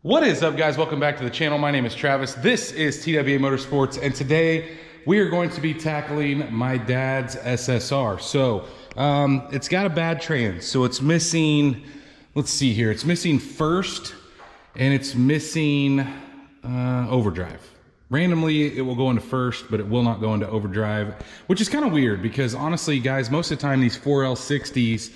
What is up, guys? Welcome back to the channel. My name is Travis. This is TWA Motorsports, and today we are going to be tackling my dad's SSR. So it's got a bad trans, so it's missing, let's see here, it's missing first and it's missing overdrive. Randomly it will go into first, but it will not go into overdrive, which is kind of weird because honestly, guys, most of the time these 4L60s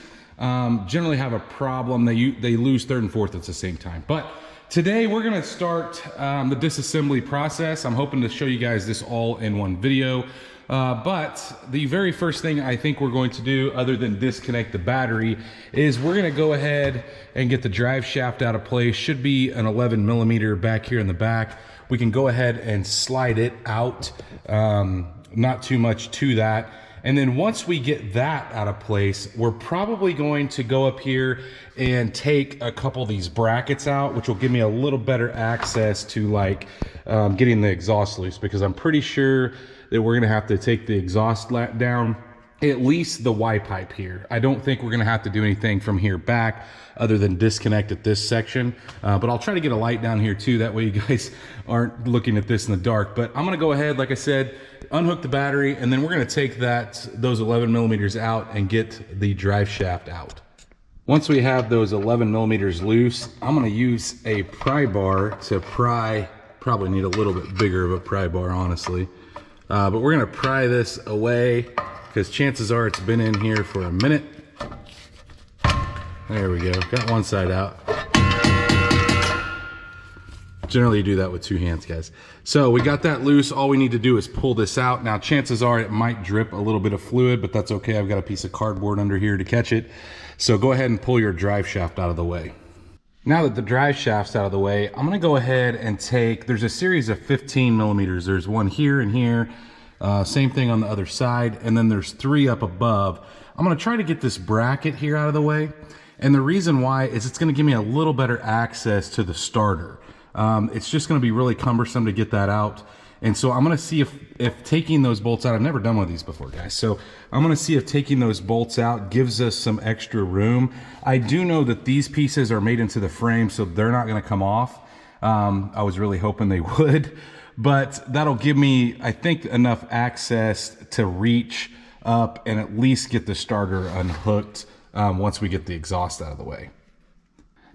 generally have a problem. They lose third and fourth at the same time. But today we're gonna start the disassembly process. I'm hoping to show you guys this all in one video. But the very first thing I think we're going to do, other than disconnect the battery, is we're gonna go ahead and get the drive shaft out of place. Should be an 11mm back here in the back. We can go ahead and slide it out, not too much to that. And then once we get that out of place, we're probably going to go up here and take a couple of these brackets out, which will give me a little better access to like getting the exhaust loose, because I'm pretty sure that we're gonna have to take the exhaust down, at least the Y pipe here. I don't think we're gonna have to do anything from here back other than disconnect at this section. But I'll try to get a light down here too. That way you guys aren't looking at this in the dark. But I'm gonna go ahead, like I said, unhook the battery, and then we're gonna take those 11mm out and get the drive shaft out. Once we have those 11mm loose, I'm gonna use a pry bar to pry. Probably need a little bit bigger of a pry bar, honestly. But we're gonna pry this away because chances are it's been in here for a minute. There we go, got one side out. Generally you do that with two hands, guys. So we got that loose. All we need to do is pull this out. Now chances are it might drip a little bit of fluid, but that's okay. I've got a piece of cardboard under here to catch it. So go ahead and pull your drive shaft out of the way. Now that the drive shaft's out of the way, I'm gonna go ahead and take, there's a series of 15mm. There's one here and here. Same thing on the other side. And then there's 3 up above. I'm gonna try to get this bracket here out of the way. And the reason why is it's gonna give me a little better access to the starter. It's just gonna be really cumbersome to get that out. And so I'm gonna see if taking those bolts out, I've never done one of these before, guys. So I'm gonna see if taking those bolts out gives us some extra room. I do know that these pieces are made into the frame, so they're not gonna come off. I was really hoping they would, but that'll give me, I think, enough access to reach up and at least get the starter unhooked once we get the exhaust out of the way.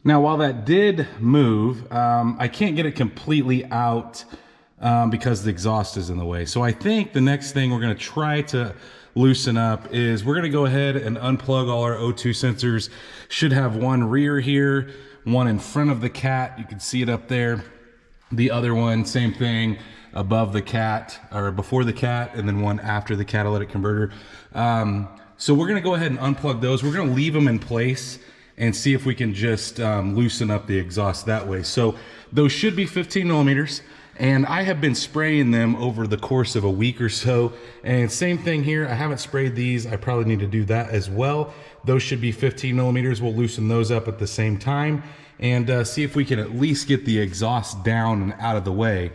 Now, while that did move, I can't get it completely out because the exhaust is in the way. So I think the next thing we're gonna try to loosen up is we're gonna go ahead and unplug all our O2 sensors. Should have one rear here, one in front of the cat. You can see it up there. The other one, same thing, above the cat, or before the cat, and then one after the catalytic converter. So we're gonna go ahead and unplug those. We're gonna leave them in place and see if we can just loosen up the exhaust that way. So those should be 15mm, and I have been spraying them over the course of a week or so. And same thing here, I haven't sprayed these. I probably need to do that as well. Those should be 15mm. We'll loosen those up at the same time and see if we can at least get the exhaust down and out of the way.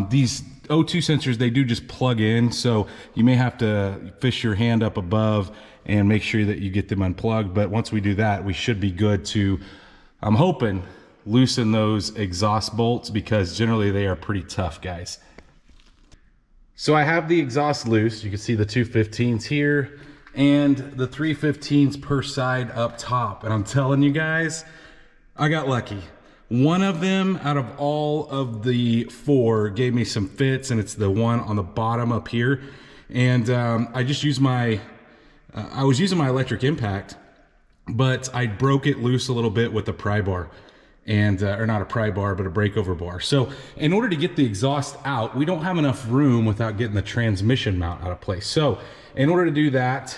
These O2 sensors, they do just plug in, so you may have to fish your hand up above and make sure that you get them unplugged. But once we do that, we should be good to, I'm hoping, loosen those exhaust bolts, because generally they are pretty tough, guys. So I have the exhaust loose. You can see the 2 15s here and the 3 15s per side up top. And I'm telling you guys, I got lucky. One of them out of all of the 4 gave me some fits, and it's the one on the bottom up here. And I just used my, I was using my electric impact, but I broke it loose a little bit with the pry bar. And or not a pry bar, but a breakover bar. So in order to get the exhaust out, we don't have enough room without getting the transmission mount out of place. So in order to do that,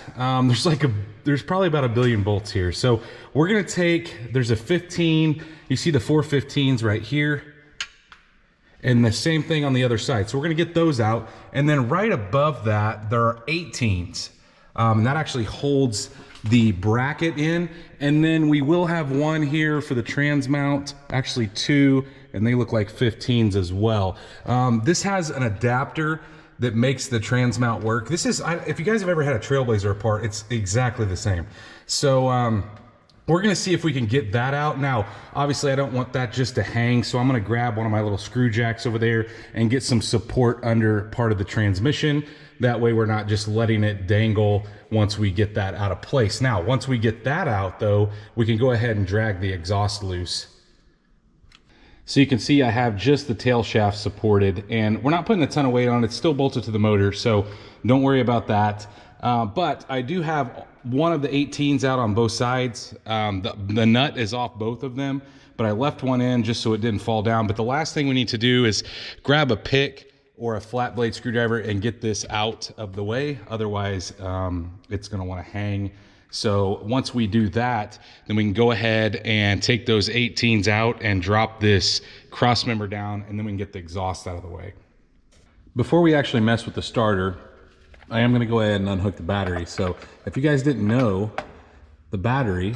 there's probably about 1 billion bolts here. So we're gonna take, there's a 15, you see the 4 15s right here, and the same thing on the other side. So we're gonna get those out, and then right above that, there are 18s. And that actually holds the bracket in, and then we will have one here for the trans mount, actually 2, and they look like 15s as well. This has an adapter that makes the trans mount work. This is, if you guys have ever had a Trailblazer apart, it's exactly the same. So We're gonna see if we can get that out. Now, obviously I don't want that just to hang, so I'm gonna grab one of my little screw jacks over there and get some support under part of the transmission. That way we're not just letting it dangle once we get that out of place. Now, once we get that out though, we can go ahead and drag the exhaust loose. So you can see I have just the tail shaft supported, and we're not putting a ton of weight on it. It's still bolted to the motor, so don't worry about that. But I do have one of the 18s out on both sides. The nut is off both of them, but I left one in just so it didn't fall down. But the last thing we need to do is grab a pick or a flat blade screwdriver and get this out of the way. Otherwise, it's gonna wanna hang. So once we do that, then we can go ahead and take those 18s out and drop this cross member down, and then we can get the exhaust out of the way. Before we actually mess with the starter, I am gonna go ahead and unhook the battery. So if you guys didn't know, the battery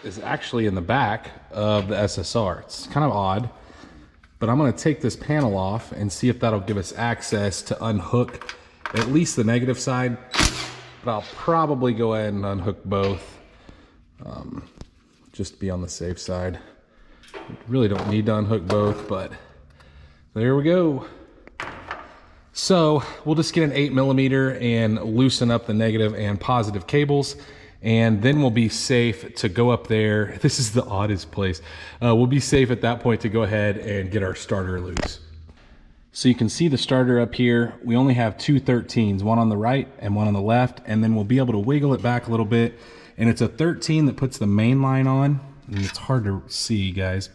is actually in the back of the SSR. It's kind of odd, but I'm gonna take this panel off and see if that'll give us access to unhook at least the negative side. But I'll probably go ahead and unhook both, just to be on the safe side. Really don't need to unhook both, but there we go. So we'll just get an 8mm and loosen up the negative and positive cables, and then we'll be safe to go up there. This is the oddest place. We'll be safe at that point to go ahead and get our starter loose. So you can see the starter up here. We only have two 13s, one on the right and one on the left, and then we'll be able to wiggle it back a little bit. And it's a 13 that puts the main line on, and it's hard to see, guys,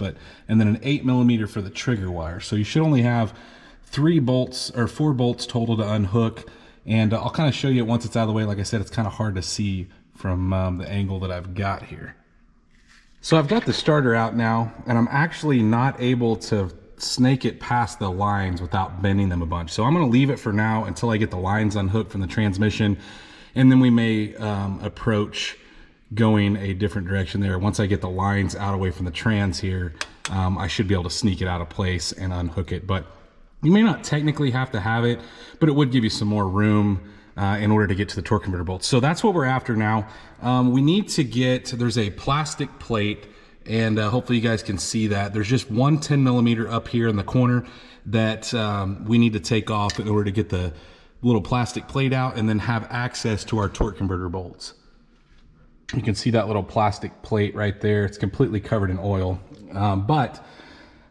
and then an 8mm for the trigger wire. So you should only have 3 bolts or 4 bolts total to unhook. And I'll kind of show you it once it's out of the way. Like I said, it's kind of hard to see from the angle that I've got here. So I've got the starter out now, and I'm actually not able to snake it past the lines without bending them a bunch. So I'm going to leave it for now until I get the lines unhooked from the transmission, and then we may approach going a different direction there. Once I get the lines out away from the trans here, I should be able to sneak it out of place and unhook it. But you may not technically have to have it, but it would give you some more room in order to get to the torque converter bolts. So that's what we're after now. We need to get, there's a plastic plate, and hopefully you guys can see that. There's just one 10mm up here in the corner that we need to take off in order to get the little plastic plate out and then have access to our torque converter bolts. You can see that little plastic plate right there. It's completely covered in oil. But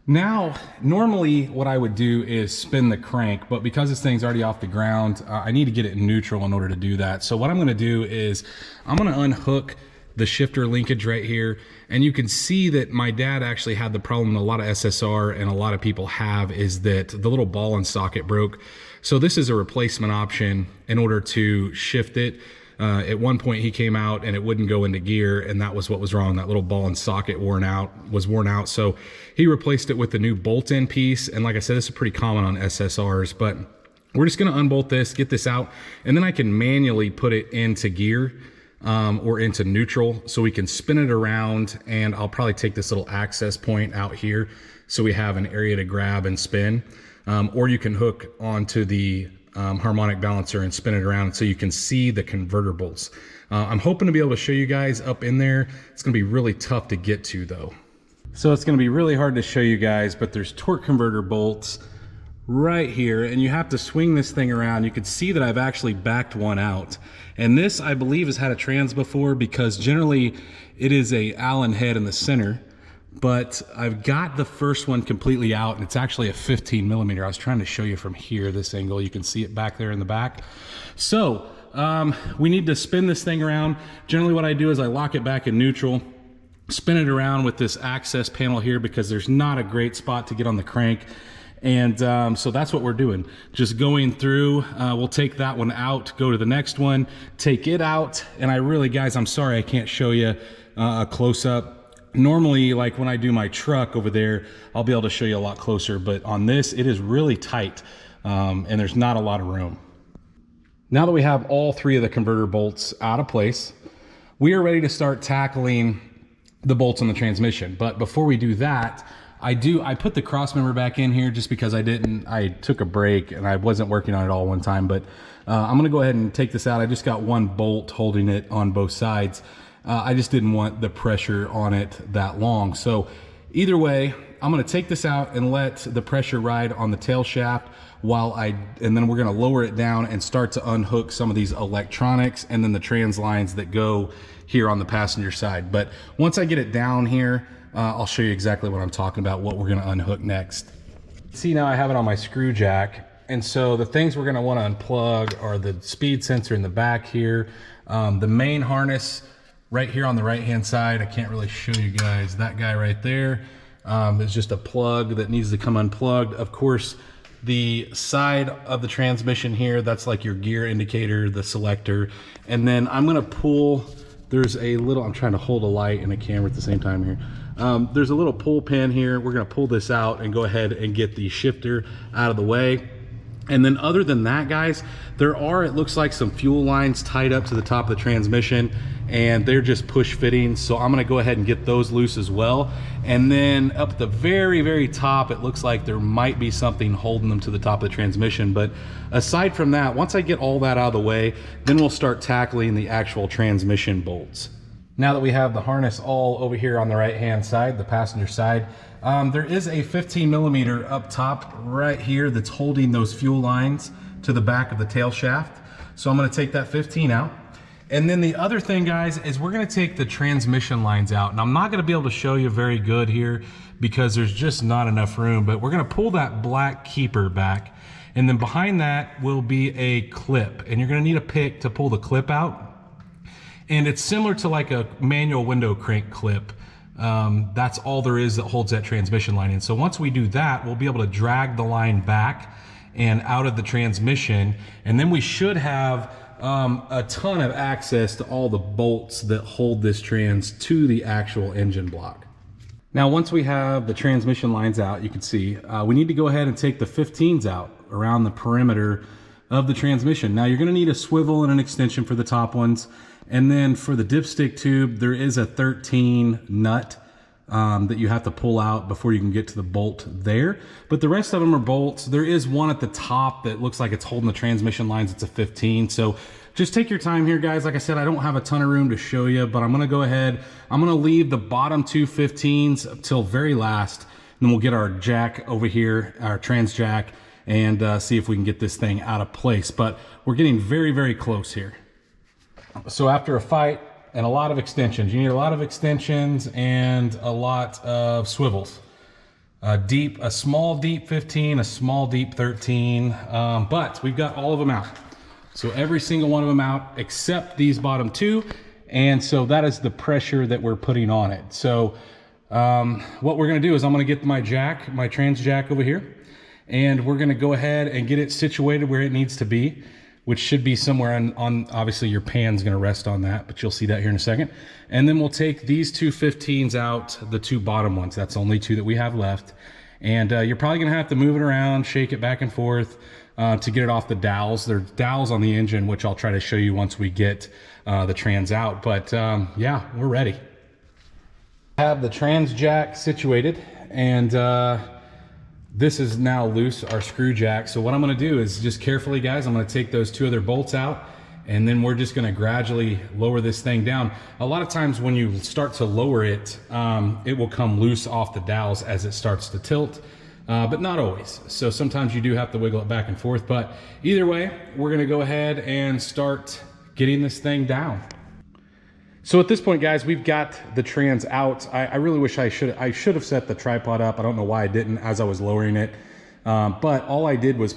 now, normally what I would do is spin the crank, but because this thing's already off the ground, I need to get it in neutral in order to do that. So what I'm gonna do is I'm gonna unhook the shifter linkage right here, and you can see that my dad actually had the problem a lot of SSR and a lot of people have, is that the little ball and socket broke. So this is a replacement option in order to shift it. At one point he came out and it wouldn't go into gear, and that was what was wrong. That little ball and socket was worn out. So he replaced it with the new bolt-in piece. And like I said, this is pretty common on SSRs, but we're just gonna unbolt this, get this out, and then I can manually put it into gear or into neutral, so we can spin it around. And I'll probably take this little access point out here so we have an area to grab and spin, or you can hook onto the harmonic balancer and spin it around so you can see the converter bolts. I'm hoping to be able to show you guys up in there. It's gonna be really tough to get to though. So it's gonna be really hard to show you guys, but there's torque converter bolts right here, and you have to swing this thing around. You can see that I've actually backed one out, and this I believe has had a trans before, because generally it is a Allen head in the center, but I've got the first one completely out, and it's actually a 15mm. I was trying to show you from here, this angle. You can see it back there in the back. So we need to spin this thing around. Generally what I do is I lock it back in neutral, spin it around with this access panel here, because there's not a great spot to get on the crank. And so that's what we're doing. Just going through, we'll take that one out, go to the next one, take it out. And I really, guys, I'm sorry I can't show you a close-up. Normally, like when I do my truck over there, I'll be able to show you a lot closer, but on this, it is really tight, and there's not a lot of room. Now that we have all 3 of the converter bolts out of place, we are ready to start tackling the bolts on the transmission. But before we do that, I put the cross member back in here just because I took a break and I wasn't working on it all one time, but I'm gonna go ahead and take this out. I just got one bolt holding it on both sides. I just didn't want the pressure on it that long. So either way, I'm gonna take this out and let the pressure ride on the tail shaft and then we're gonna lower it down and start to unhook some of these electronics and then the trans lines that go here on the passenger side. But once I get it down here, I'll show you exactly what I'm talking about, what we're gonna unhook next. See, now I have it on my screw jack. And so the things we're gonna wanna unplug are the speed sensor in the back here, the main harness right here on the right-hand side. I can't really show you guys, that guy right there is just a plug that needs to come unplugged. Of course, the side of the transmission here, that's like your gear indicator, the selector. And then I'm gonna pull, there's a little, I'm trying to hold a light and a camera at the same time here. There's a little pull pin here. We're gonna pull this out and go ahead and get the shifter out of the way. And then other than that, guys, there are, it looks like, some fuel lines tied up to the top of the transmission, and they're just push fittings. So I'm gonna go ahead and get those loose as well. And then up at the very, very top, it looks like there might be something holding them to the top of the transmission. But aside from that, once I get all that out of the way, then we'll start tackling the actual transmission bolts. Now that we have the harness all over here on the right-hand side, the passenger side, there is a 15mm up top right here that's holding those fuel lines to the back of the tail shaft. So I'm gonna take that 15 out. And then the other thing, guys, is we're gonna take the transmission lines out. And I'm not gonna be able to show you very good here because there's just not enough room, but we're gonna pull that black keeper back. And then behind that will be a clip. And you're gonna need a pick to pull the clip out. And it's similar to like a manual window crank clip. That's all there is that holds that transmission line in. So once we do that, we'll be able to drag the line back and out of the transmission. And then we should have a ton of access to all the bolts that hold this trans to the actual engine block. Now, once we have the transmission lines out, you can see, we need to go ahead and take the 15s out around the perimeter of the transmission. Now, you're gonna need a swivel and an extension for the top ones. And then for the dipstick tube, there is a 13 nut that you have to pull out before you can get to the bolt there. But the rest of them are bolts. There is one at the top that looks like it's holding the transmission lines. It's a 15. So just take your time here, guys. Like I said, I don't have a ton of room to show you, but I'm gonna go ahead. I'm gonna leave the bottom two 15s till very last. And then we'll get our jack over here, our trans jack, and see if we can get this thing out of place. But we're getting very, very close here. So after a fight and a lot of extensions, you need a lot of extensions and a lot of swivels. A small deep 15, a small deep 13, but we've got all of them out. So every single one of them out except these bottom two. And so that is the pressure that we're putting on it. So what we're gonna do is I'm gonna get my jack, my trans jack over here, and we're gonna go ahead and get it situated where it needs to be, which should be somewhere on obviously your pan's gonna rest on that, but you'll see that here in a second. And then we'll take these two 15s out, the two bottom ones. That's the only two that we have left. And you're probably gonna have to move it around, shake it back and forth to get it off the dowels. There's dowels on the engine, which I'll try to show you once we get the trans out. But yeah, we're ready. I have the trans jack situated, and this is now loose, our screw jack. So what I'm gonna do is just carefully, guys, I'm gonna take those two other bolts out, and then we're just gonna gradually lower this thing down. A lot of times when you start to lower it, it will come loose off the dowels as it starts to tilt, but not always. So sometimes you do have to wiggle it back and forth, but either way, we're gonna go ahead and start getting this thing down. So at this point, guys, we've got the trans out. I really wish I should have set the tripod up. I don't know why I didn't as I was lowering it. But all I did was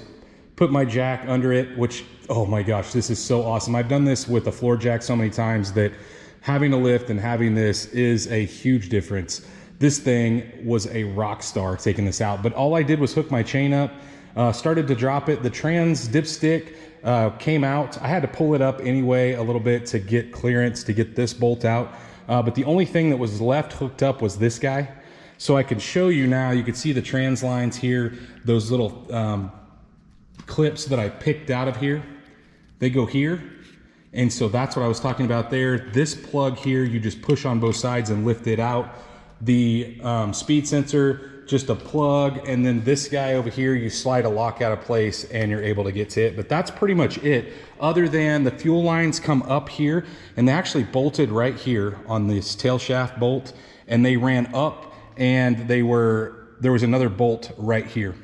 put my jack under it, which, oh my gosh, this is so awesome. I've done this with the floor jack so many times that having a lift and having this is a huge difference. This thing was a rock star taking this out. But all I did was hook my chain up, started to drop it. The trans dipstick came out. I had to pull it up anyway a little bit to get clearance to get this bolt out. But the only thing that was left hooked up was this guy. So I can show you now, you can see the trans lines here, those little clips that I picked out of here, they go here. And so that's what I was talking about there. This plug here, you just push on both sides and lift it out. The speed sensor just a plug, and then this guy over here, you slide a lock out of place and you're able to get to it. But that's pretty much it, other than the fuel lines come up here, and they actually bolted right here on this tail shaft bolt, and they ran up, and there was another bolt right here.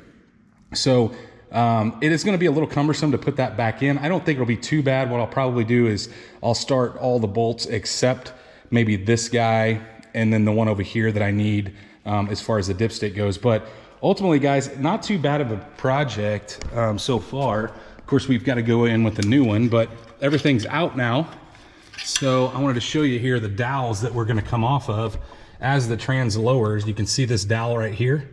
So it is going to be a little cumbersome to put that back in. I don't think it'll be too bad. What I'll probably do is I'll start all the bolts except maybe this guy and then the one over here that I need as far as the dipstick goes. But ultimately, guys, not too bad of a project so far. Of course, we've got to go in with the new one, but everything's out now. So I wanted to show you here the dowels that we're going to come off of as the trans lowers. You can see this dowel right here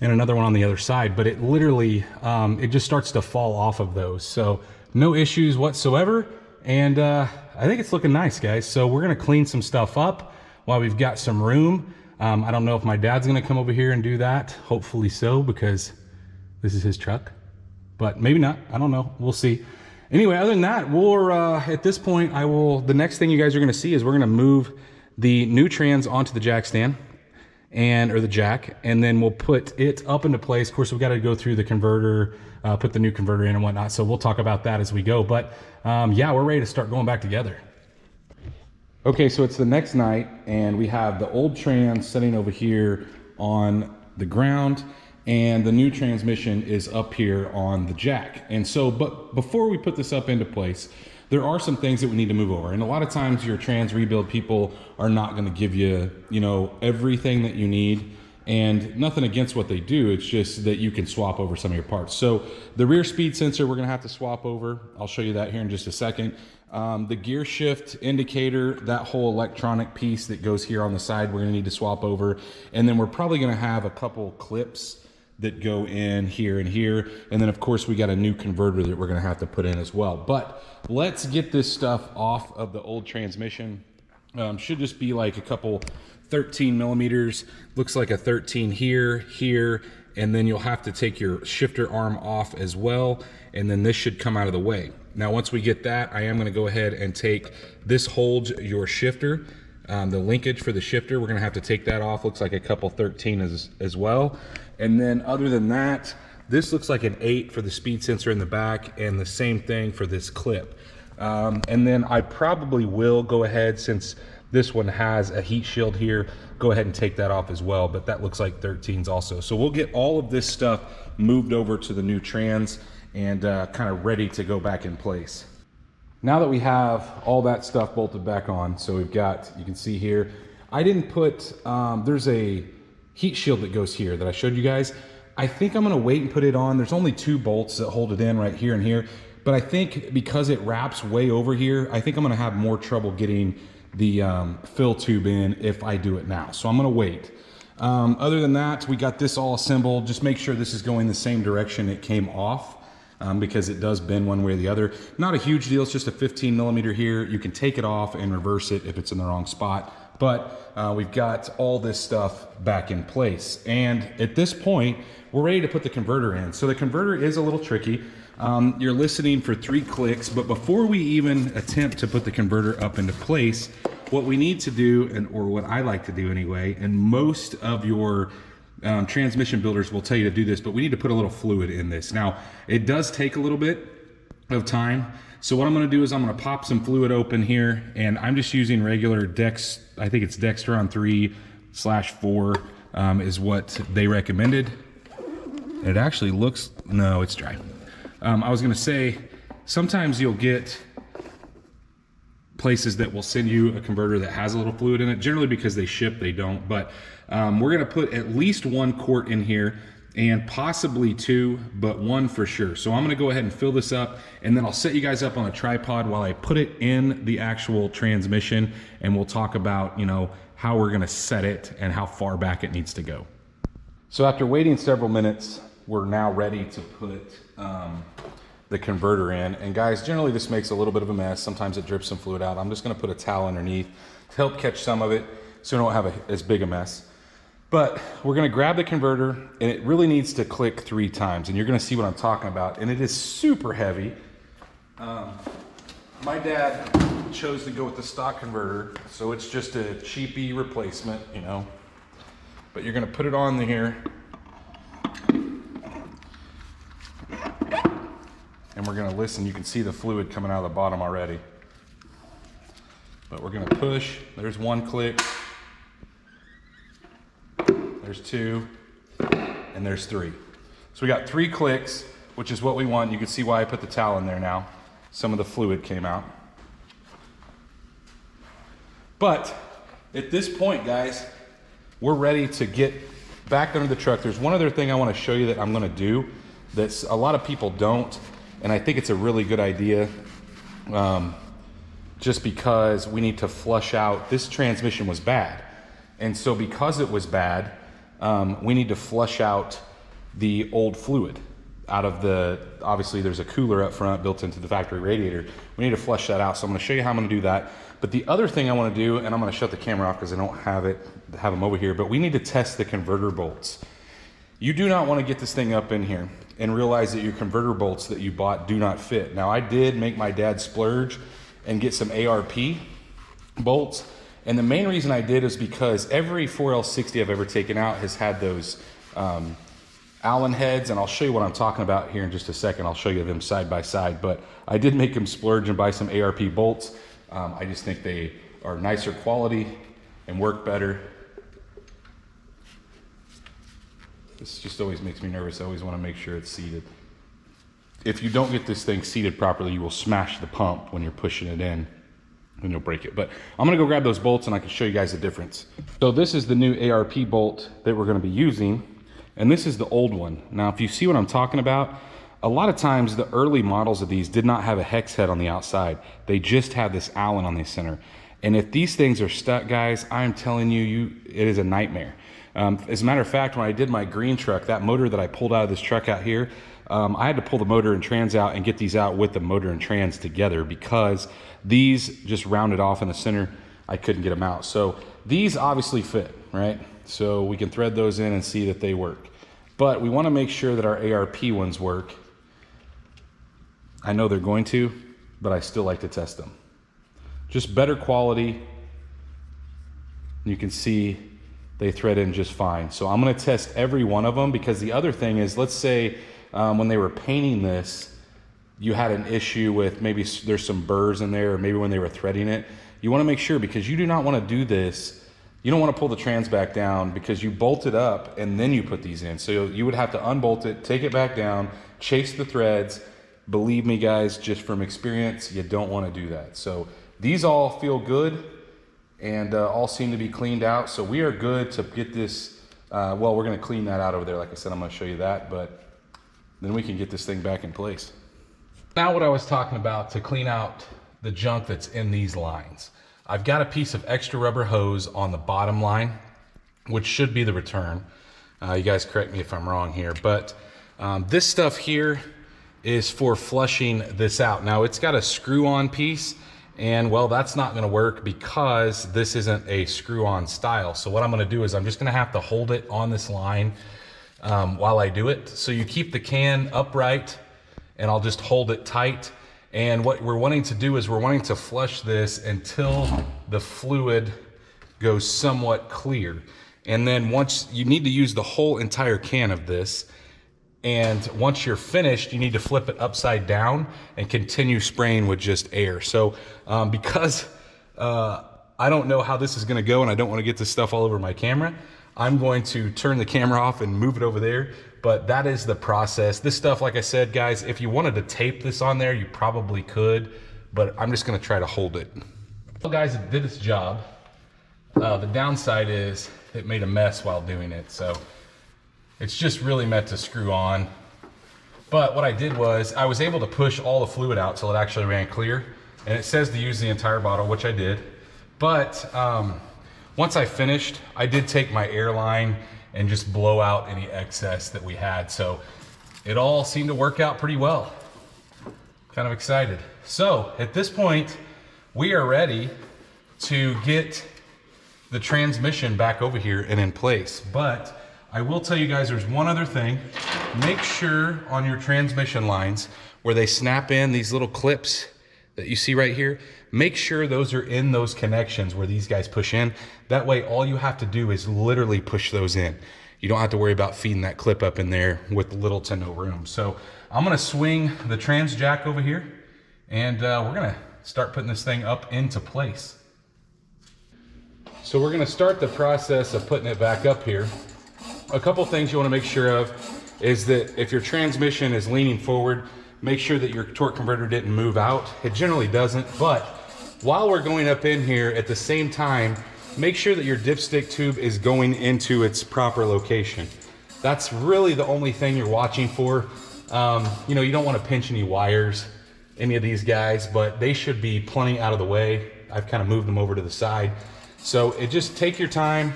and another one on the other side, but it literally, it just starts to fall off of those. So no issues whatsoever. And I think it's looking nice, guys. So we're gonna clean some stuff up while we've got some room. I don't know if my dad's gonna come over here and do that. Hopefully so, because this is his truck, but maybe not, I don't know, we'll see. Anyway, other than that, we're, at this point, the next thing you guys are gonna see is we're gonna move the new trans onto the jack stand, or the jack, and then we'll put it up into place. Of course, we've got to go through the converter, put the new converter in and whatnot, so we'll talk about that as we go. But yeah, we're ready to start going back together. Okay, so it's the next night, and we have the old trans sitting over here on the ground, and the new transmission is up here on the jack. And so, but before we put this up into place, there are some things that we need to move over. And a lot of times your trans rebuild people are not going to give you, you know, everything that you need, and nothing against what they do. It's just that you can swap over some of your parts. So the rear speed sensor, we're going to have to swap over. I'll show you that here in just a second. The gear shift indicator, that whole electronic piece that goes here on the side, we're going to need to swap over. And then we're probably going to have a couple clips that go in here and here. And then of course we got a new converter that we're going to have to put in as well. But let's get this stuff off of the old transmission. Should just be like a couple 13 millimeters. Looks like a 13 here, and then you'll have to take your shifter arm off as well. And then this should come out of the way. Now, once we get that, I am going to go ahead and take this holds your shifter. The linkage for the shifter, we're going to have to take that off. Looks like a couple 13 as well. And then other than that, this looks like an 8 for the speed sensor in the back, and the same thing for this clip. And then I probably will go ahead, since this one has a heat shield here, go ahead and take that off as well, but that looks like 13s also. So we'll get all of this stuff moved over to the new trans and kind of ready to go back in place. Now that we have all that stuff bolted back on, so we've got, you can see here, I didn't put, there's a heat shield that goes here that I showed you guys. I think I'm gonna wait and put it on. There's only 2 bolts that hold it in right here and here, but I think because it wraps way over here, I think I'm gonna have more trouble getting the fill tube in if I do it now. So I'm gonna wait. Other than that, we got this all assembled. Just make sure this is going the same direction it came off, because it does bend one way or the other. Not a huge deal, it's just a 15 millimeter here. You can take it off and reverse it if it's in the wrong spot. But we've got all this stuff back in place. And at this point, we're ready to put the converter in. So the converter is a little tricky. You're listening for 3 clicks, but before we even attempt to put the converter up into place, what we need to do, or what I like to do anyway, and most of your transmission builders will tell you to do this, but we need to put a little fluid in this. Now, it does take a little bit of time. So what I'm gonna do is I'm gonna pop some fluid open here, and I'm just using regular Dex, I think it's Dextron 3/4 is what they recommended. It actually looks, no, it's dry. I was gonna say, sometimes you'll get places that will send you a converter that has a little fluid in it. Generally because they ship, they don't, but we're gonna put at least 1 quart in here, and possibly 2, but 1 for sure. So I'm gonna go ahead and fill this up, and then I'll set you guys up on a tripod while I put it in the actual transmission, and we'll talk about, you know, how we're gonna set it and how far back it needs to go. So after waiting several minutes, we're now ready to put the converter in. And guys, generally this makes a little bit of a mess. Sometimes it drips some fluid out. I'm just gonna put a towel underneath to help catch some of it so we don't have as big a mess. But we're gonna grab the converter, and it really needs to click 3 times, and you're gonna see what I'm talking about. And it is super heavy. My dad chose to go with the stock converter, so it's just a cheapy replacement, you know. but you're gonna put it on here. And we're gonna listen. You can see the fluid coming out of the bottom already. But we're gonna push. There's 1 click. There's 2, and there's 3. So we got 3 clicks, which is what we want. You can see why I put the towel in there now. Some of the fluid came out. But at this point, guys, we're ready to get back under the truck. There's one other thing I want to show you that I'm going to do that a lot of people don't, and I think it's a really good idea, just because we need to flush out. This transmission was bad, and so because it was bad, we need to flush out the old fluid out of the, obviously there's a cooler up front built into the factory radiator. We need to flush that out. So I'm going to show you how I'm going to do that. But the other thing I want to do, and I'm going to shut the camera off because I don't have them over here, but we need to test the converter bolts. You do not want to get this thing up in here and realize that your converter bolts that you bought do not fit. Now I did make my dad splurge and get some ARP bolts. And the main reason I did is because every 4L60 I've ever taken out has had those Allen heads, and I'll show you what I'm talking about here in just a second. I'll show you them side by side, but I did make him splurge and buy some ARP bolts. I just think they are nicer quality and work better. This just always makes me nervous. I always want to make sure it's seated. If you don't get this thing seated properly, you will smash the pump when you're pushing it in and you'll break it. But I'm gonna go grab those bolts and I can show you guys the difference. So this is the new ARP bolt that we're gonna be using. And this is the old one. Now, if you see what I'm talking about, a lot of times the early models of these did not have a hex head on the outside. They just had this Allen on the center. And if these things are stuck, guys, I'm telling you, it is a nightmare. As a matter of fact, when I did my green truck, that motor that I pulled out of this truck out here, I had to pull the motor and trans out and get these out with the motor and trans together because these just rounded off in the center. I couldn't get them out. So these obviously fit, right? So we can thread those in and see that they work. But we want to make sure that our ARP ones work. I know they're going to, but I still like to test them. Just better quality. You can see they thread in just fine. So I'm going to test every one of them, because the other thing is, let's say when they were painting this, you had an issue with maybe there's some burrs in there, or maybe when they were threading it. You want to make sure, because you do not want to do this. You don't want to pull the trans back down because you bolt it up and then you put these in. So you would have to unbolt it, take it back down, chase the threads. Believe me, guys, just from experience, you don't want to do that. So these all feel good and all seem to be cleaned out. So we are good to get this, well, we're going to clean that out over there. Like I said, I'm going to show you that, but then we can get this thing back in place. Now what I was talking about to clean out the junk that's in these lines. I've got a piece of extra rubber hose on the bottom line, which should be the return. You guys correct me if I'm wrong here, but this stuff here is for flushing this out. Now it's got a screw-on piece, and well, that's not gonna work because this isn't a screw-on style. So what I'm gonna do is I'm just gonna have to hold it on this line while I do it. So you keep the can upright and I'll just hold it tight. And what we're wanting to do is we're wanting to flush this until the fluid goes somewhat clear. And then once, you need to use the whole entire can of this. And once you're finished, you need to flip it upside down and continue spraying with just air. So because I don't know how this is gonna go and I don't wanna get this stuff all over my camera, I'm going to turn the camera off and move it over there. But that is the process. This stuff, like I said, guys, if you wanted to tape this on there, you probably could, but I'm just gonna try to hold it. Well, guys, it did its job. The downside is it made a mess while doing it. So it's just really meant to screw on. But what I did was I was able to push all the fluid out till it actually ran clear. And it says to use the entire bottle, which I did. But once I finished, I did take my air line and just blow out any excess that we had. So it all seemed to work out pretty well. Kind of excited. So at this point, we are ready to get the transmission back over here and in place. But I will tell you guys, there's one other thing. Make sure on your transmission lines where they snap in these little clips that you see right here, make sure those are in those connections where these guys push in. That way, all you have to do is literally push those in. You don't have to worry about feeding that clip up in there with little to no room. So I'm gonna swing the trans jack over here, and we're gonna start putting this thing up into place. So we're gonna start the process of putting it back up here. A couple things you wanna make sure of is that if your transmission is leaning forward, make sure that your torque converter didn't move out. It generally doesn't, but while we're going up in here, at the same time, make sure that your dipstick tube is going into its proper location. That's really the only thing you're watching for. You know, you don't want to pinch any wires, any of these guys, but they should be plenty out of the way. I've kind of moved them over to the side. So just take your time.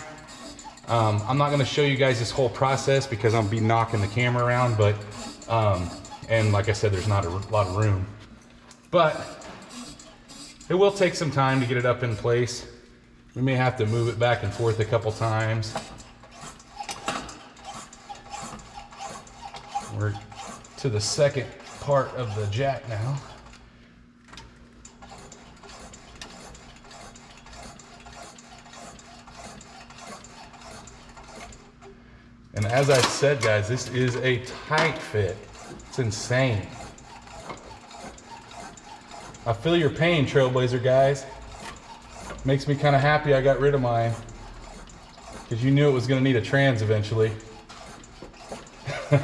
I'm not going to show you guys this whole process because I'm be knocking the camera around, but and like I said, there's not a lot of room, but it will take some time to get it up in place. We may have to move it back and forth a couple times. We're to the second part of the jack now. And as I said, guys, this is a tight fit. It's insane. I feel your pain, Trailblazer guys. Makes me kind of happy I got rid of mine, because you knew it was going to need a trans eventually. All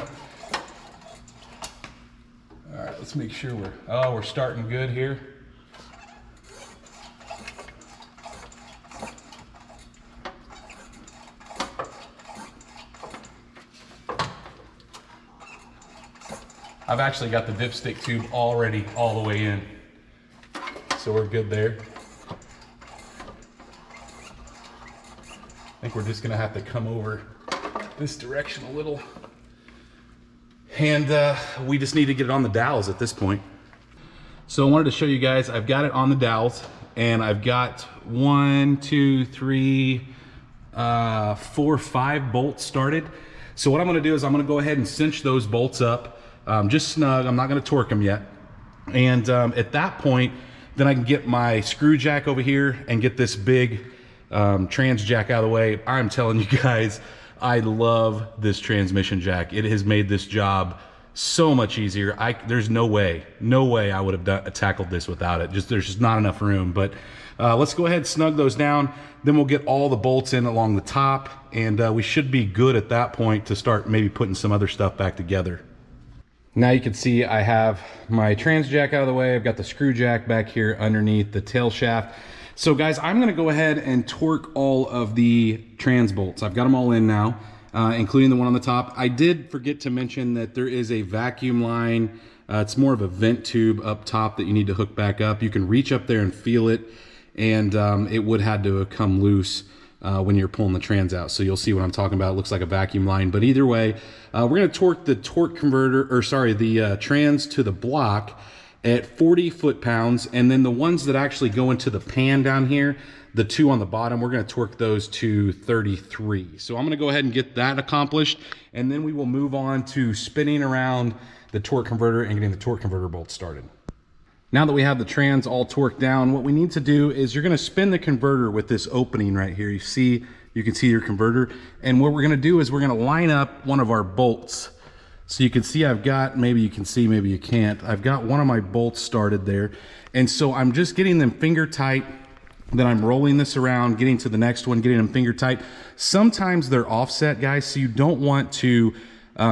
right, let's make sure we're starting good here. I've actually got the dipstick tube already all the way in, so we're good there. I think we're just gonna have to come over this direction a little, and we just need to get it on the dowels at this point. So I wanted to show you guys, I've got it on the dowels, and I've got 1, 2, 3, 4, 5 bolts started. So what I'm gonna do is I'm gonna go ahead and cinch those bolts up, just snug. I'm not gonna torque them yet. And at that point, then I can get my screw jack over here and get this big trans jack out of the way. I'm telling you guys, I love this transmission jack. It has made this job so much easier. There's no way I would have tackled this without it. There's just not enough room. But let's go ahead and snug those down. Then we'll get all the bolts in along the top, and we should be good at that point to start maybe putting some other stuff back together. Now you can see I have my trans jack out of the way. I've got the screw jack back here underneath the tail shaft. So guys, I'm gonna go ahead and torque all of the trans bolts. I've got them all in now, including the one on the top. I did forget to mention that there is a vacuum line. It's more of a vent tube up top that you need to hook back up. You can reach up there and feel it, and it would have to come loose when you're pulling the trans out. So you'll see what I'm talking about. It looks like a vacuum line, but either way, we're gonna torque the the trans to the block at 40 foot-pounds, and then the ones that actually go into the pan down here, the two on the bottom, we're gonna torque those to 33. So I'm gonna go ahead and get that accomplished, and then we will move on to spinning around the torque converter and getting the torque converter bolts started. Now that we have the trans all torqued down, what we need to do is you're gonna spin the converter with this opening right here. You can see your converter, and what we're gonna do is we're gonna line up one of our bolts. So you can see I've got, maybe you can see, maybe you can't, I've got one of my bolts started there. And so I'm just getting them finger tight, then I'm rolling this around, getting to the next one, getting them finger tight. Sometimes they're offset, guys, so you don't want to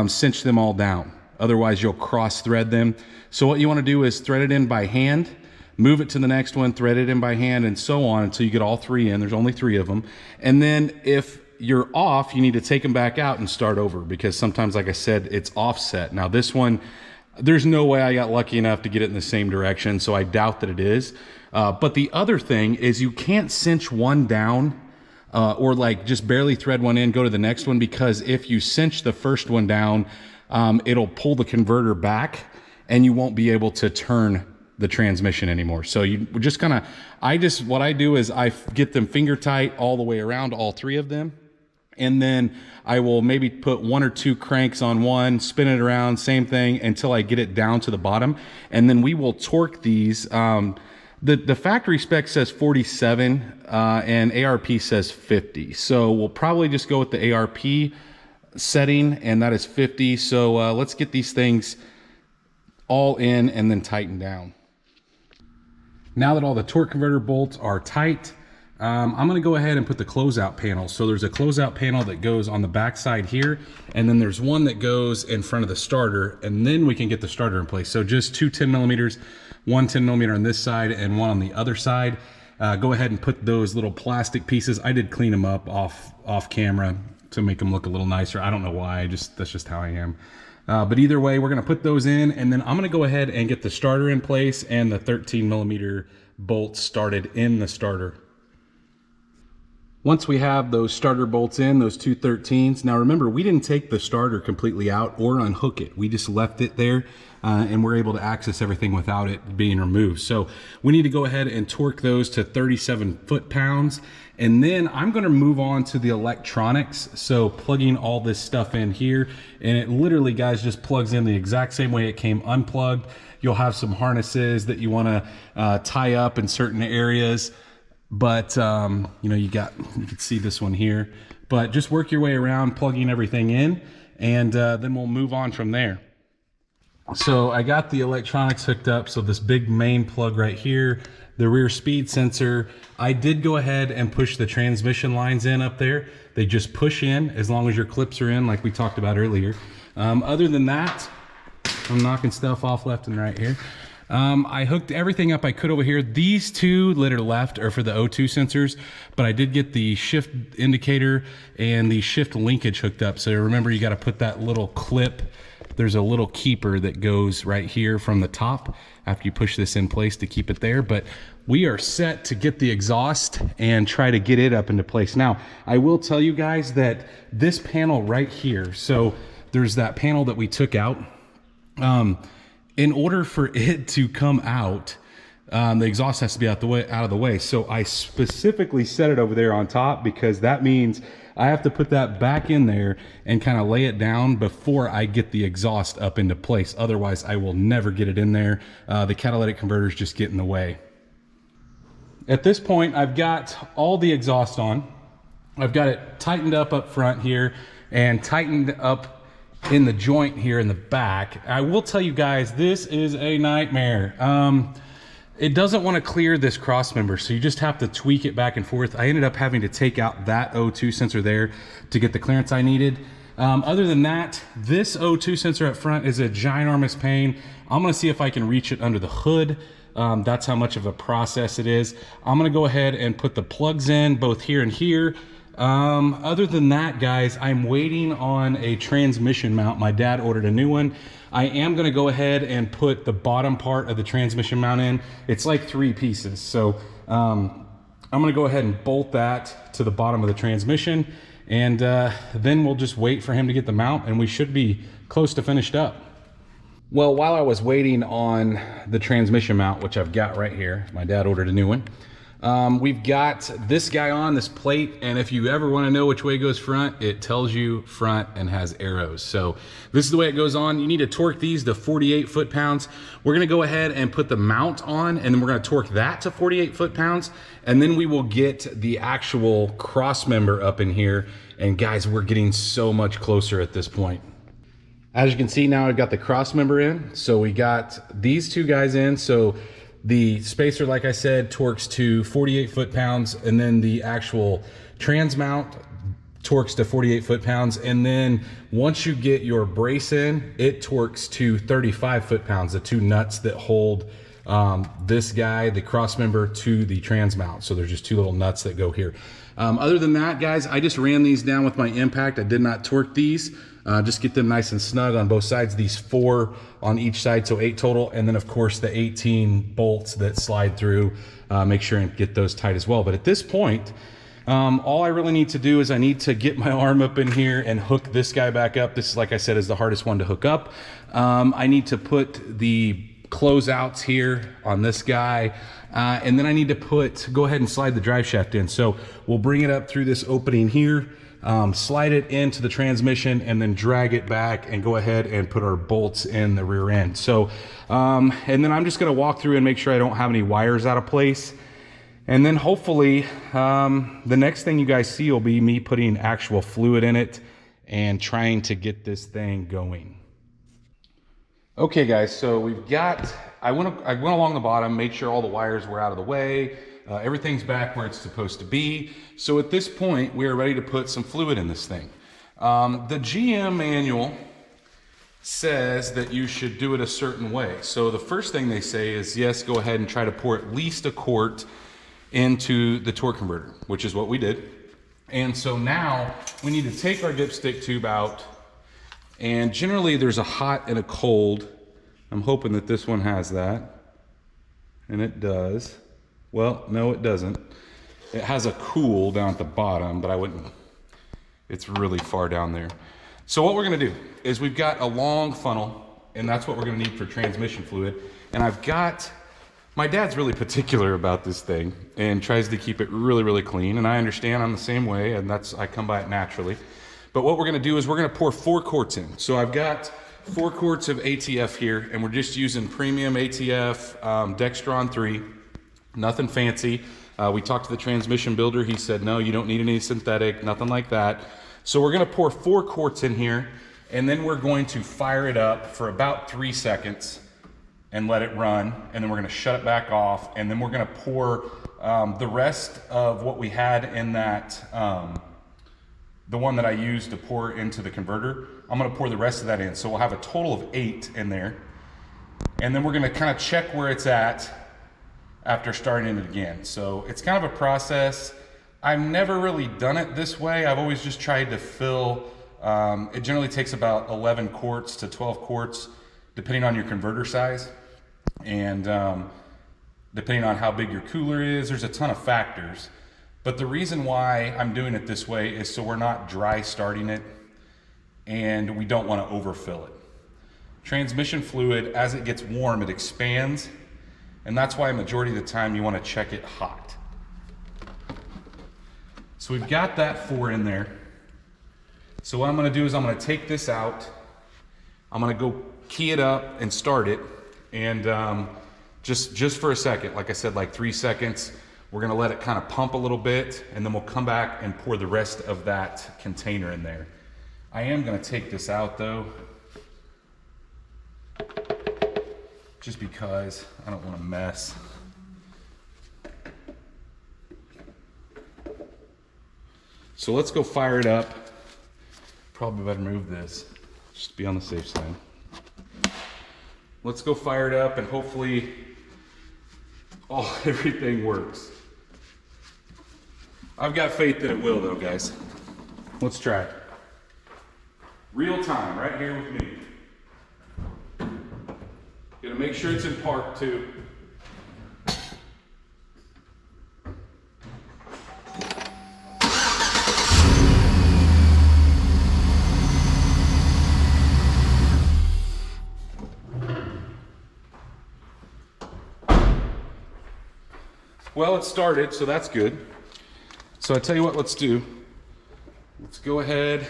cinch them all down. Otherwise you'll cross thread them. So what you wanna do is thread it in by hand, move it to the next one, thread it in by hand, and so on until you get all three in. There's only 3 of them. And then if you're off, you need to take them back out and start over, because sometimes, like I said, it's offset. Now this one, there's no way I got lucky enough to get it in the same direction, so I doubt that it is. But the other thing is you can't cinch one down or like just barely thread one in, go to the next one, because if you cinch the first one down, it'll pull the converter back and you won't be able to turn the transmission anymore. So you just kind of, what I do is I get them finger tight all the way around, all 3 of them. and then I will maybe put 1 or 2 cranks on one, spin it around, same thing, until I get it down to the bottom. And then we will torque these. The factory spec says 47 and ARP says 50. So we'll probably just go with the ARP setting, and that is 50. So let's get these things all in and then tighten down. Now that all the torque converter bolts are tight, I'm going to go ahead and put the closeout panel. So there's a closeout panel that goes on the back side here, and then there's one that goes in front of the starter, and then we can get the starter in place. So just 2 10 millimeters, 1 10 millimeter on this side and one on the other side. Go ahead and put those little plastic pieces. I did clean them up off camera to make them look a little nicer. I don't know why, that's just how I am. But either way, we're gonna put those in, and then I'm gonna go ahead and get the starter in place and the 13 millimeter bolts started in the starter. Once we have those starter bolts in, those 2 13s, now remember, we didn't take the starter completely out or unhook it. We just left it there, and we're able to access everything without it being removed. So we need to go ahead and torque those to 37 foot-pounds. And then I'm gonna move on to the electronics. So plugging all this stuff in here, and it literally, guys, just plugs in the exact same way it came unplugged. You'll have some harnesses that you wanna tie up in certain areas. But, you know, you can see this one here, but just work your way around plugging everything in, and then we'll move on from there. So I got the electronics hooked up. So this big main plug right here, the rear speed sensor, I did go ahead and push the transmission lines in up there. They just push in as long as your clips are in, like we talked about earlier. Other than that, I'm knocking stuff off left and right here. I hooked everything up I could over here. These two that are left are for the O2 sensors, but I did get the shift indicator and the shift linkage hooked up. So remember, you got to put that little clip. There's a little keeper that goes right here from the top after you push this in place to keep it there. But we are set to get the exhaust and try to get it up into place. Now, I will tell you guys that this panel right here, so there's that panel that we took out. In order for it to come out, the exhaust has to be out of the way. So I specifically set it over there on top, because that means I have to put that back in there and kind of lay it down before I get the exhaust up into place. Otherwise, I will never get it in there. The catalytic converters just get in the way. At this point, I've got all the exhaust on. I've got it tightened up front here and tightened up in the joint here in the back. I will tell you guys, this is a nightmare. It doesn't want to clear this cross member, so you just have to tweak it back and forth. I ended up having to take out that O2 sensor there to get the clearance I needed. Other than that, this O2 sensor up front is a ginormous pain. I'm gonna see if I can reach it under the hood. That's how much of a process it is. I'm gonna go ahead and put the plugs in both here and here. Other than that, guys, I'm waiting on a transmission mount. My dad ordered a new one. I am going to go ahead and put the bottom part of the transmission mount in. It's like 3 pieces. So I'm going to go ahead and bolt that to the bottom of the transmission, and then we'll just wait for him to get the mount, and we should be close to finished up. Well, while I was waiting on the transmission mount, which I've got right here, my dad ordered a new one. We've got this guy on, this plate, and if you ever want to know which way goes front, it tells you front and has arrows. So this is the way it goes on. You need to torque these to 48 foot-pounds. We're going to go ahead and put the mount on, and then we're going to torque that to 48 foot-pounds, and then we will get the actual cross member up in here. And guys, we're getting so much closer at this point. As you can see now, I've got the cross member in. So we got these 2 guys in. So the spacer, like I said, torques to 48 foot-pounds, and then the actual trans mount torques to 48 foot-pounds. And then once you get your brace in, it torques to 35 foot-pounds, the 2 nuts that hold this guy, the cross member, to the trans mount. So there's just 2 little nuts that go here. Other than that, guys, I just ran these down with my impact. I did not torque these. Just get them nice and snug on both sides. These 4 on each side, so 8 total. And then of course the 18 bolts that slide through, make sure and get those tight as well. But at this point, all I really need to do is I need to get my arm up in here and hook this guy back up. This is, like I said, is the hardest one to hook up. I need to put the closeouts here on this guy. And then I need to go ahead and slide the drive shaft in. So we'll bring it up through this opening here, slide it into the transmission, and then drag it back and go ahead and put our bolts in the rear end. So, and then I'm just gonna walk through and make sure I don't have any wires out of place. And then hopefully, the next thing you guys see will be me putting actual fluid in it and trying to get this thing going. Okay guys, so we've got, I went along the bottom, made sure all the wires were out of the way. Everything's back where it's supposed to be. So at this point, we are ready to put some fluid in this thing. The GM manual says that you should do it a certain way. So the first thing they say is, yes, go ahead and try to pour at least a quart into the torque converter, which is what we did. And so now we need to take our dipstick tube out, and generally there's a hot and a cold. I'm hoping that this one has that, and it does. Well, no, it doesn't. It has a cool down at the bottom, but I wouldn't, it's really far down there. So what we're gonna do is we've got a long funnel, and that's what we're gonna need for transmission fluid. And I've got, my dad's really particular about this thing and tries to keep it really, really clean. And I understand I'm the same way, and I come by it naturally. But what we're gonna do is we're gonna pour 4 quarts in. So I've got 4 quarts of ATF here, and we're just using premium ATF, Dextron 3. Nothing fancy. We talked to the transmission builder. He said, no, you don't need any synthetic, nothing like that. So we're gonna pour 4 quarts in here, and then we're going to fire it up for about 3 seconds and let it run. And then we're gonna shut it back off. And then we're gonna pour the rest of what we had in that, the one that I used to pour into the converter. I'm gonna pour the rest of that in. So we'll have a total of 8 in there. And then we're gonna kind of check where it's at after starting it again. So it's kind of a process. I've never really done it this way. I've always just tried to fill, it generally takes about 11 quarts to 12 quarts, depending on your converter size. And depending on how big your cooler is, there's a ton of factors. But the reason why I'm doing it this way is so we're not dry starting it, and we don't want to overfill it. Transmission fluid, as it gets warm, it expands. And that's why a majority of the time you want to check it hot. So we've got that 4 in there. So what I'm going to do is I'm going to take this out. I'm going to go key it up and start it. And just for a second, like I said, like 3 seconds, we're going to let it kind of pump a little bit, and then we'll come back and pour the rest of that container in there. I am going to take this out though, just because I don't want to mess. So let's go fire it up. Probably better move this, just to be on the safe side. Let's go fire it up, and hopefully everything works. I've got faith that it will though, guys. Let's try it. Real time, right here with me. Gotta make sure it's in park too. Well, it started, so that's good. So I tell you what, let's do. Let's go ahead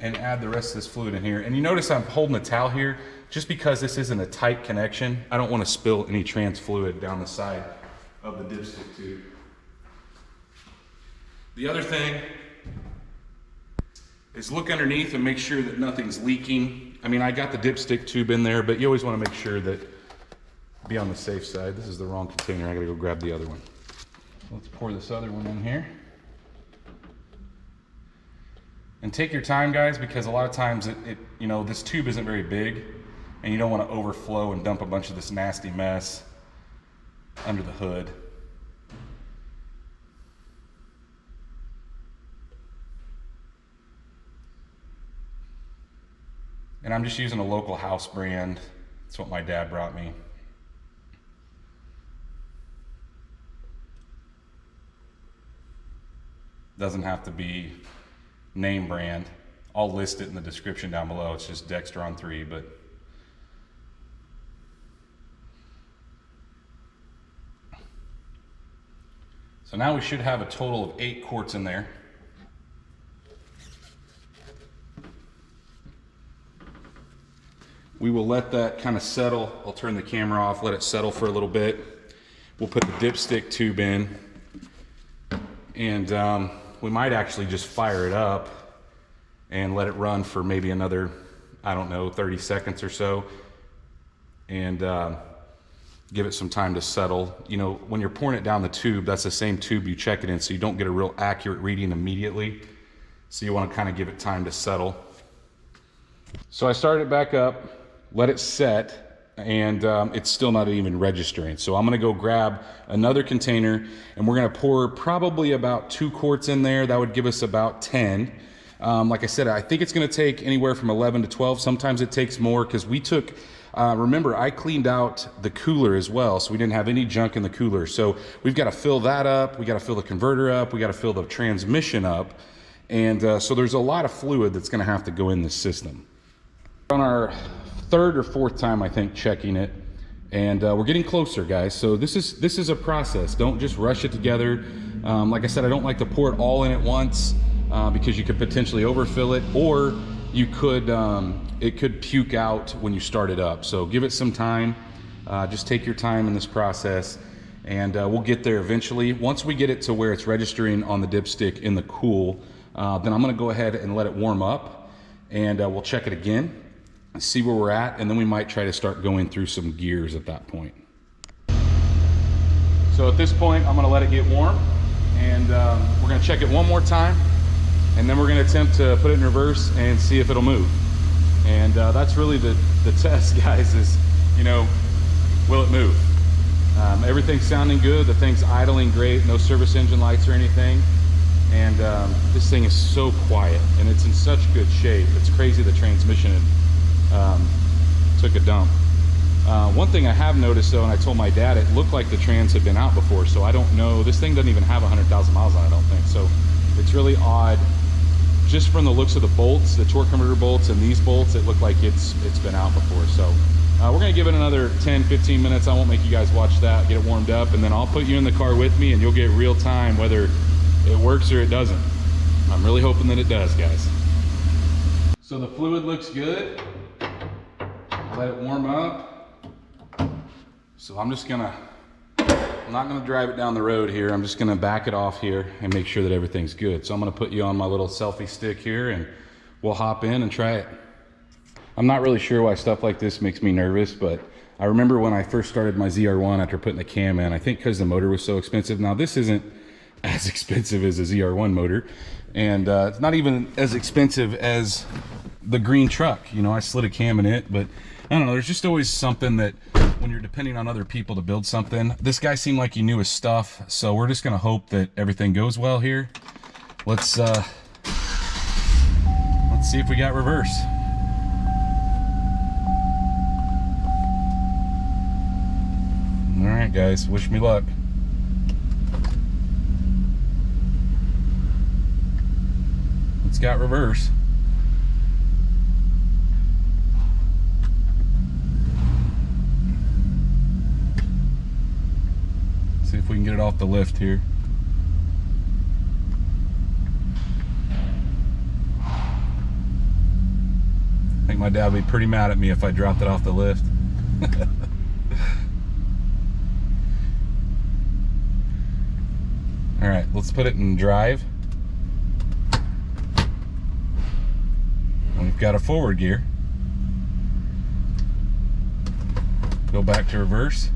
and add the rest of this fluid in here. And you notice I'm holding a towel here just because this isn't a tight connection. I don't want to spill any trans fluid down the side of the dipstick tube. The other thing is look underneath and make sure that nothing's leaking. I mean, I got the dipstick tube in there, but you always want to make sure that, be on the safe side. This is the wrong container. I gotta go grab the other one. Let's pour this other one in here. And take your time, guys, because a lot of times you know, this tube isn't very big, and you don't want to overflow and dump a bunch of this nasty mess under the hood. And I'm just using a local house brand. That's what my dad brought me. Doesn't have to be name brand. I'll list it in the description down below. It's just Dextron 3, but so now we should have a total of 8 quarts in there. We will let that kind of settle. I'll turn the camera off, let it settle for a little bit. We'll put the dipstick tube in, and we might actually just fire it up and let it run for maybe another, I don't know, 30 seconds or so, and give it some time to settle. You know, when you're pouring it down the tube, that's the same tube you check it in, so you don't get a real accurate reading immediately. So you want to kind of give it time to settle. So I started it back up, let it set, and it's still not even registering. So I'm going to go grab another container, and we're going to pour probably about 2 quarts in there. That would give us about 10. Like I said, I think it's going to take anywhere from 11 to 12. Sometimes it takes more, because we took, remember, I cleaned out the cooler as well, so we didn't have any junk in the cooler. So we've got to fill that up, we got to fill the converter up, we got to fill the transmission up, and so there's a lot of fluid that's going to have to go in this system. On our 3rd or 4th time, I think, checking it, and we're getting closer, guys. So this is a process. Don't just rush it together. Like I said, I don't like to pour it all in at once, because you could potentially overfill it, or you could it could puke out when you start it up. So give it some time. Just take your time in this process, and we'll get there eventually. Once we get it to where it's registering on the dipstick in the cool, then I'm going to go ahead and let it warm up, and we'll check it again, see where we're at, and then we might try to start going through some gears at that point. So at this point, I'm going to let it get warm, and we're going to check it one more time, and then we're going to attempt to put it in reverse and see if it'll move. And that's really the test, guys, is, you know, will it move? Everything's sounding good, the thing's idling great, no service engine lights or anything, and this thing is so quiet, and it's in such good shape. It's crazy the transmission took a dump. One thing I have noticed, though, and I told my dad, it looked like the trans had been out before, so I don't know. This thing doesn't even have 100,000 miles on it, I don't think. So it's really odd. Just from the looks of the bolts, the torque converter bolts and these bolts, it looked like it's been out before. So we're going to give it another 10-15 minutes. I won't make you guys watch that, get it warmed up, and then I'll put you in the car with me, and you'll get real time whether it works or it doesn't. I'm really hoping that it does, guys. So the fluid looks good. Let it warm up. So I'm not gonna drive it down the road here. I'm just gonna back it off here and make sure that everything's good. So I'm gonna put you on my little selfie stick here, and we'll hop in and try it. I'm not really sure why stuff like this makes me nervous, but I remember when I first started my ZR1 after putting the cam in, I think because the motor was so expensive. Now this isn't as expensive as a ZR1 motor, and it's not even as expensive as the green truck. You know, I slid a cam in it, but I don't know, there's just always something that when you're depending on other people to build something. This guy seemed like he knew his stuff, so we're just gonna hope that everything goes well here. Let's see if we got reverse. All right, guys, wish me luck. It's got reverse. See if we can get it off the lift here. I think my dad would be pretty mad at me if I dropped it off the lift. All right, let's put it in drive. And we've got a forward gear. Go back to reverse.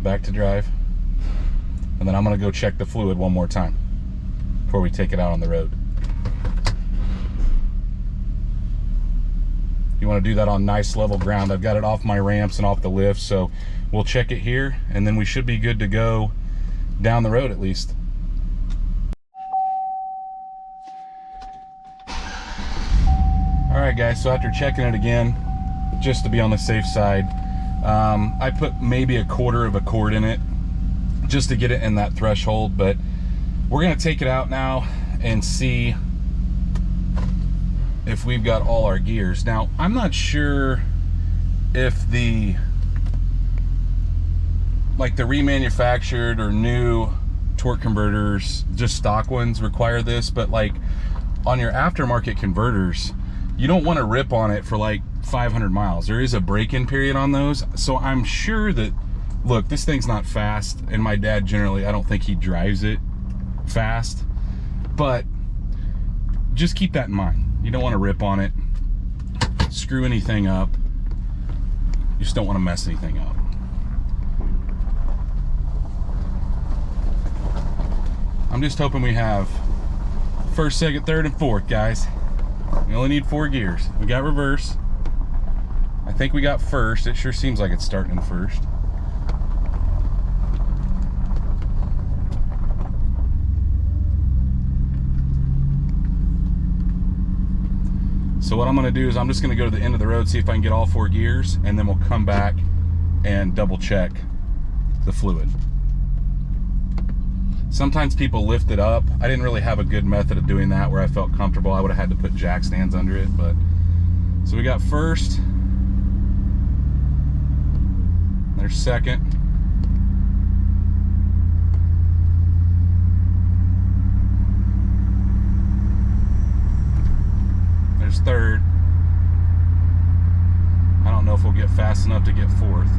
Back to drive, and then I'm gonna go check the fluid one more time before we take it out on the road. You want to do that on nice level ground. I've got it off my ramps and off the lift, so we'll check it here, and then we should be good to go down the road at least. All right, guys, so after checking it again, just to be on the safe side, I put maybe 1/4 of a quart in it just to get it in that threshold, but we're gonna take it out now and see if we've got all our gears. Now, I'm not sure if the remanufactured or new torque converters, just stock ones, require this, but like on your aftermarket converters, you don't want to rip on it for like 500 miles. There is a break-in period on those. So I'm sure that, look, this thing's not fast, and my dad generally, I don't think he drives it fast, but just keep that in mind. You don't want to rip on it, screw anything up. You just don't want to mess anything up. I'm just hoping we have first, second, third, and fourth, guys. We only need 4 gears. We got reverse. I think we got first. It sure seems like it's starting in first. So what I'm gonna do is I'm just gonna go to the end of the road, see if I can get all 4 gears, and then we'll come back and double check the fluid. Sometimes people lift it up. I didn't really have a good method of doing that where I felt comfortable. I would have had to put jack stands under it, but so we got first. There's second. There's third. I don't know if we'll get fast enough to get fourth.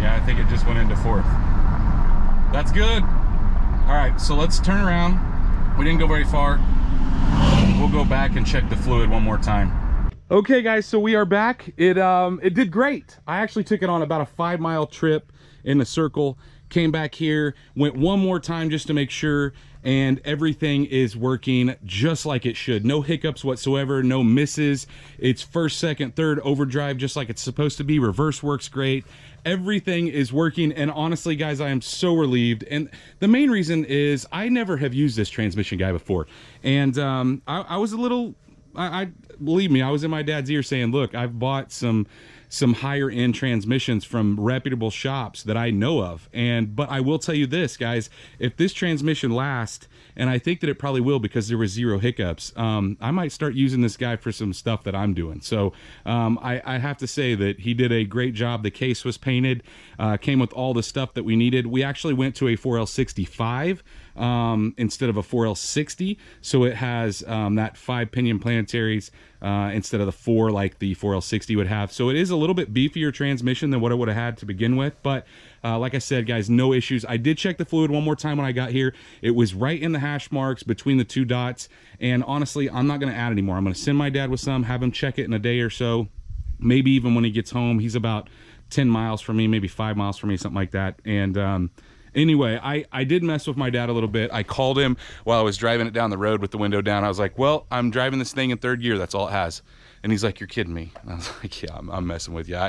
I think it just went into fourth. That's good. All right, so let's turn around. We didn't go very far. We'll go back and check the fluid one more time. Okay, guys, so we are back. It did great. I actually took it on about a 5-mile trip in the circle, came back here, went one more time just to make sure, and everything is working just like it should. No hiccups whatsoever, no misses. It's first, second, third, overdrive just like it's supposed to be. Reverse works great. Everything is working, and honestly, guys, I am so relieved. And the main reason is I never have used this transmission guy before, and I was a little, I believe me, I was in my dad's ear saying, look, I've bought some higher end transmissions from reputable shops that I know of, but I will tell you this, guys, if this transmission lasts, and I think that it probably will because there was 0 hiccups, I might start using this guy for some stuff that I'm doing. So I have to say that he did a great job. The case was painted, came with all the stuff that we needed. We actually went to a 4L65 instead of a 4L60, so it has that 5 pinion planetaries instead of the 4 like the 4L60 would have. So it is a little bit beefier transmission than what it would have had to begin with, but like I said, guys, no issues. I did check the fluid one more time when I got here. It was right in the hash marks between the 2 dots, and honestly, I'm not going to add anymore. I'm going to send my dad with some, have him check it in a day or so, maybe even when he gets home. He's about 10 miles from me, maybe 5 miles from me, something like that. And anyway, I did mess with my dad a little bit. I called him while I was driving it down the road with the window down. I was like, well, I'm driving this thing in 3rd gear. That's all it has. And he's like, you're kidding me. And I was like, yeah, I'm messing with you.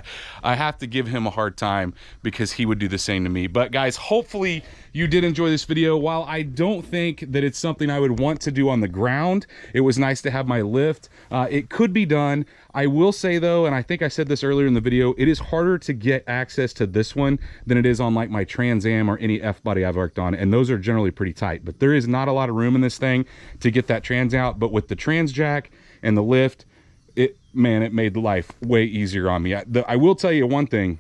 I have to give him a hard time because he would do the same to me. But guys, hopefully you did enjoy this video. While I don't think that it's something I would want to do on the ground, it was nice to have my lift. It could be done. I will say though, and I think I said this earlier in the video, it is harder to get access to this one than it is on like my Trans Am or any F body I've worked on, and those are generally pretty tight. But there is not a lot of room in this thing to get that trans out. But with the trans jack and the lift, it made life way easier on me. I will tell you one thing.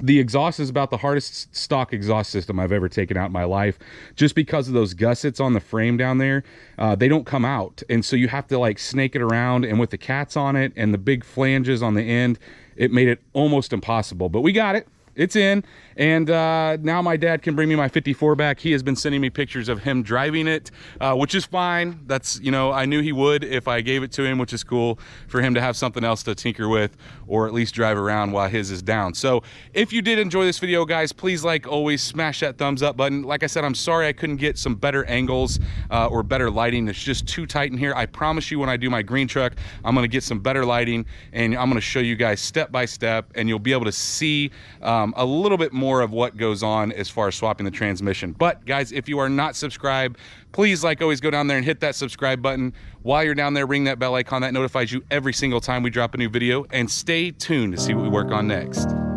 The exhaust is about the hardest stock exhaust system I've ever taken out in my life, just because of those gussets on the frame down there. They don't come out, and so you have to like snake it around, and with the cats on it and the big flanges on the end, it made it almost impossible. But we got it. It's in, and now my dad can bring me my 54 back. He has been sending me pictures of him driving it, which is fine. That's, you know, I knew he would if I gave it to him, which is cool for him to have something else to tinker with or at least drive around while his is down. So if you did enjoy this video, guys, please, like always, smash that thumbs up button. Like I said, I'm sorry I couldn't get some better angles or better lighting. It's just too tight in here. I promise you, when I do my green truck, I'm going to get some better lighting, and I'm going to show you guys step by step, and you'll be able to see a little bit more of what goes on as far as swapping the transmission. But guys, if you are not subscribed, please, like always, go down there and hit that subscribe button. While you're down there, ring that bell icon that notifies you every single time we drop a new video, and stay tuned to see what we work on next.